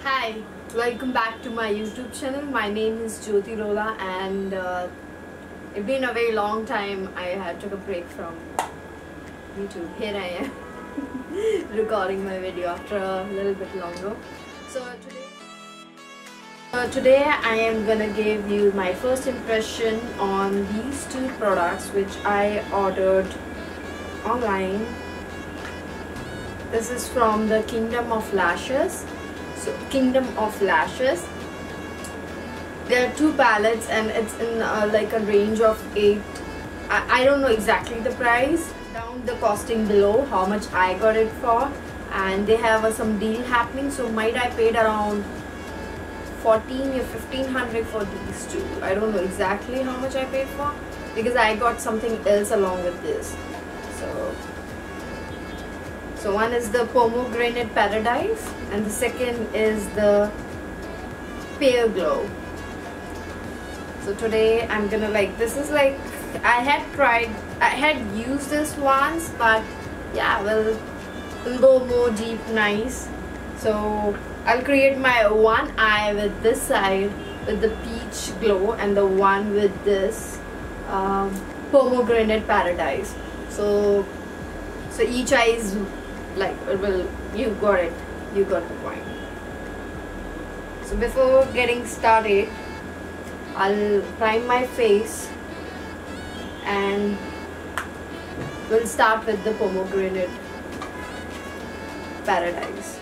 Hi, welcome back to my YouTube channel. My name is Jyoti Rolla, and it's been a very long time. I had took a break from YouTube. Here I am recording my video after a little bit longer. So today I am gonna give you my first impression on these two products which I ordered online. This is from the Kingdom of Lashes. So Kingdom of Lashes. There are two palettes and it's in like a range of 8. I don't know exactly the price. Down the costing below how much I got it for, and they have some deal happening. So might I paid around 14 or 1500 for these two. I don't know exactly how much I paid for because I got something else along with this. So one is the Pomegranate Paradise and the second is the Pear Glow. So today I'm gonna this is like, I had used this once, but yeah, we'll go more deep nice. So I'll create my one eye with this side with the peach glow and the one with this Pomegranate Paradise. So each eye is like, you got the point. So before getting started, I'll prime my face and we'll start with the Pomegranate Paradise.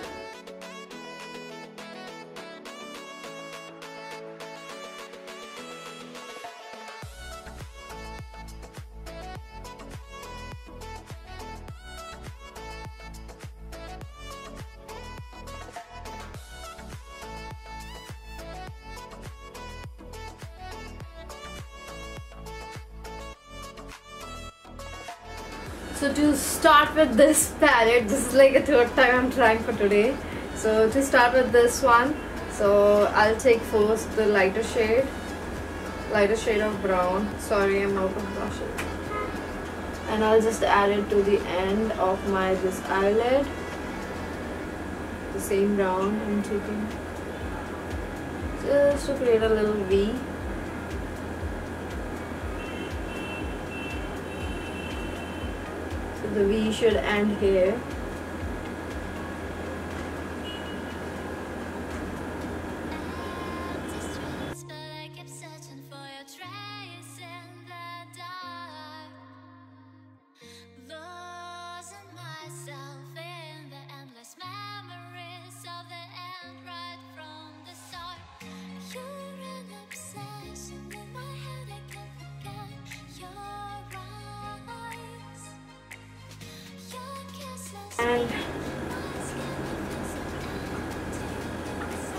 So to start with this palette, this is like a third time I'm trying for today. So to start with this one, so I'll take first the lighter shade of brown. Sorry, I'm out of brushes. And I'll just add it to the end of this eyelid. The same brown I'm taking just to create a little V. The V should end here.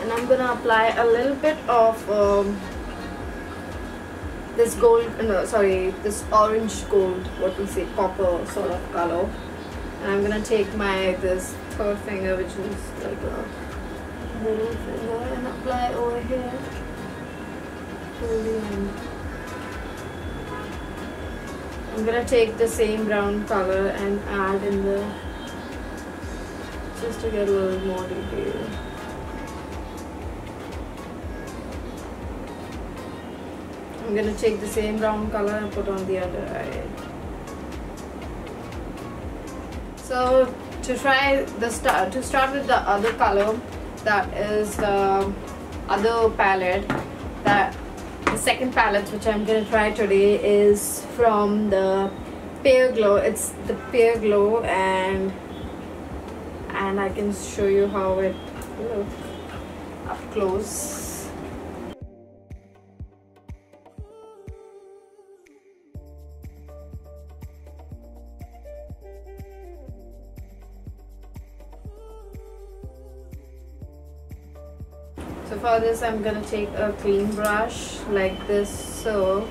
And I'm gonna apply a little bit of this this orange gold, what we say, copper sort of color. And I'm gonna take this third finger, which is like a middle finger, and apply over here till the end. I'm gonna take the same brown color and add in just to get a little more detail. I'm gonna take the same brown color and put on the other eye. So to start with the other color, that is the other palette. The second palette which I'm gonna try today is from the Pear Glow. It's the Pear Glow, and I can show you how it looks up close. So for this I'm gonna take a clean brush like this, so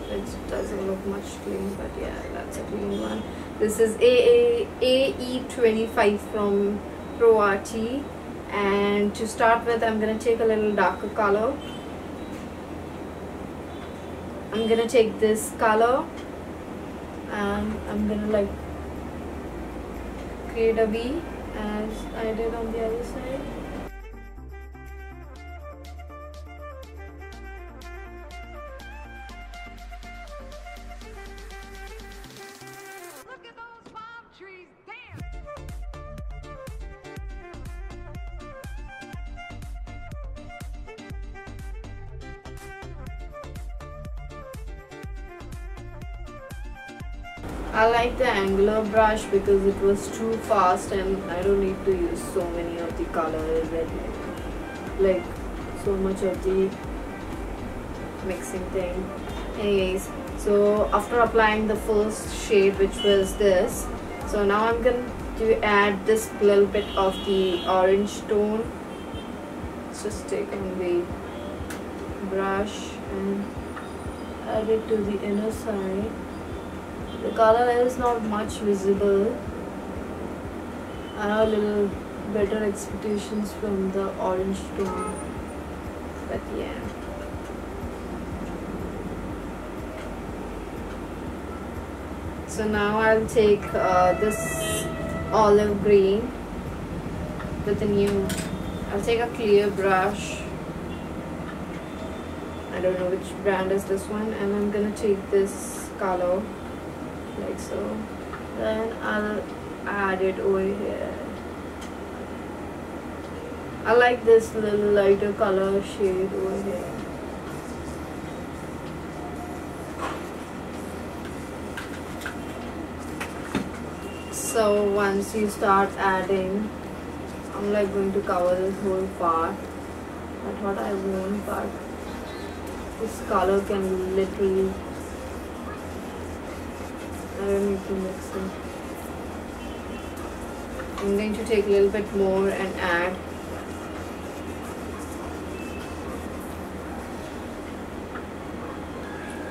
it doesn't look much clean, but yeah, that's a clean one. This is AE25 from Pro-Arty, and to start with I'm gonna take a little darker color. I'm gonna take this color and I'm gonna create a V as I did on the other side. I like the angular brush because it was too fast and I don't need to use so many of the colors and like so much of the mixing thing. Anyways, so after applying the first shade, which was this, so now I'm going to add this little bit of the orange tone. Let's just take on the brush and add it to the inner side. The color is not much visible. I have a little better expectations from the orange tone, but yeah. So now I'll take this olive green with a new, I'll take a clear brush. I don't know which brand is this one, and I'm gonna take this color like so. Then I'll add it over here. I like this little lighter color shade over here. So once you start adding, I'm like going to cover this whole part. I thought I won't, but this color can literally, I don't need to mix it. I'm going to take a little bit more and add.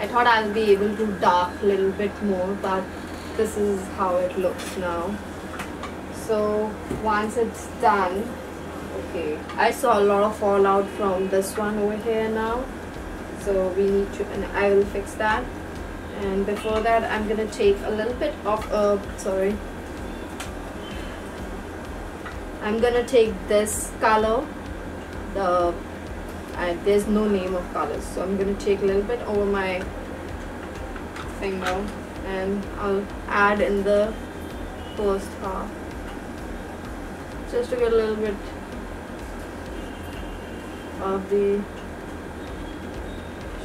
I thought I'll be able to dark a little bit more, but this is how it looks now. So once it's done, okay, I saw a lot of fallout from this one over here now, so we need to, and I will fix that. And before that, I'm gonna take a little bit of I'm gonna take this color, there's no name of colors, so I'm gonna take a little bit over my finger and I'll add in the first half just to get a little bit of the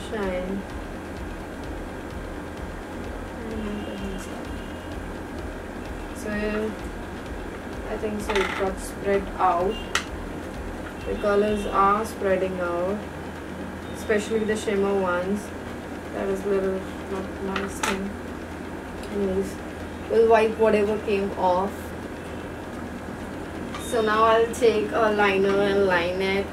shine. So I think so it got spread out. The colors are spreading out, especially the shimmer ones. That is a little not nice thing. Anyways, we'll wipe whatever came off. So now I'll take a liner and line it.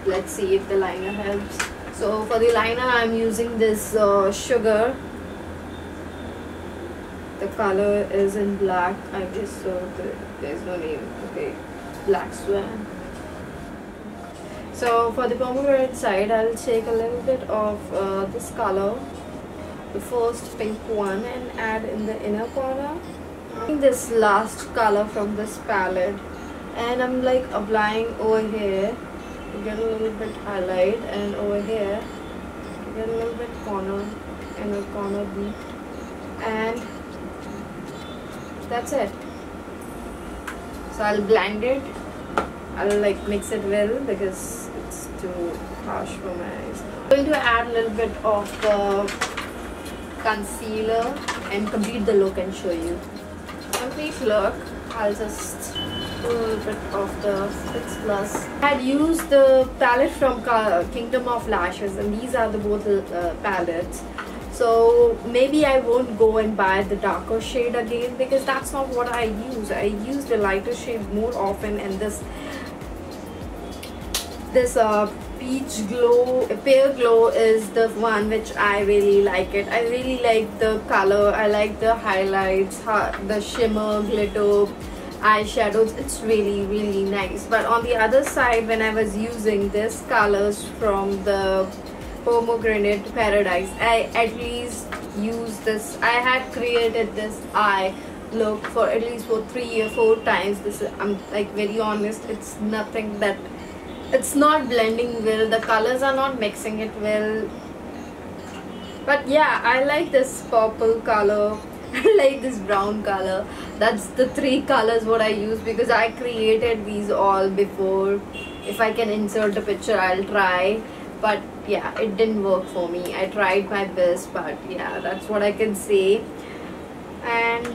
Let's see if the liner helps. So for the liner, I'm using this sugar. The color is in black, I guess, so there's no name. Okay, Black Swan. So for the pomegranate side, I'll take a little bit of this color, the first pink one, and add in the inner corner. This last color from this palette, and I'm like applying over here to get a little bit highlight, and over here to get a little bit corner, inner corner deep, and that's it. So I'll blend it. I'll like mix it well because it's too harsh for my eyes. I'm going to add a little bit of concealer and complete the look and show you. Complete look. I'll just do a little bit of the Fix Plus. I had used the palette from Kingdom of Lashes, and these are the both palettes. So maybe I won't go and buy the darker shade again because that's not what I use. I use the lighter shade more often, and this peach glow, Pear glow is the one which I really like it. I really like the color. I like the highlights, the shimmer, glitter, eyeshadows. It's really, really nice. But on the other side, when I was using this colors from the Pomegranate Paradise, I at least used this. I had created this eye look for at least for 3 or 4 times. This is, I'm like very honest, it's nothing that, it's not blending well, the colors are not mixing it well. But yeah, I like this purple color, I like this brown color. That's the 3 colors what I use because I created these all before. If I can insert a picture, I'll try. But yeah, it didn't work for me. I tried my best, but yeah, that's what I can say. and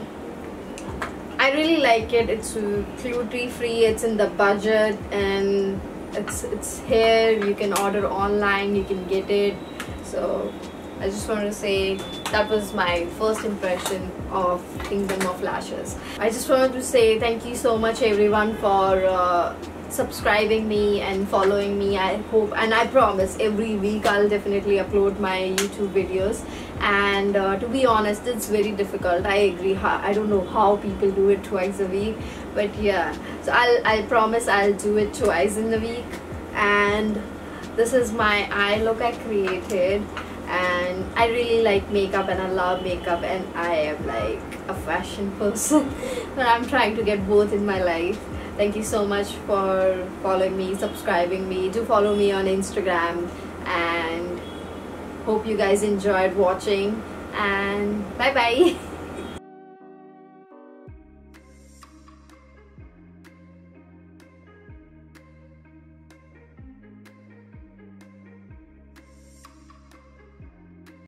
I really like it. It's cruelty free, it's in the budget, and it's here. You can order online, you can get it. So I just want to say that was my first impression of Kingdom of Lashes. I just wanted to say thank you so much everyone for subscribing me and following me. I hope, and I promise every week I'll definitely upload my YouTube videos. And to be honest, it's very difficult. I agree. I don't know how people do it twice a week, but yeah. So I promise I'll do it twice in the week. And this is my eye look I created. And I really like makeup and I love makeup, and I am like a fashion person but I'm trying to get both in my life. Thank you so much for following me, subscribing me. Do follow me on Instagram, and hope you guys enjoyed watching, and bye bye.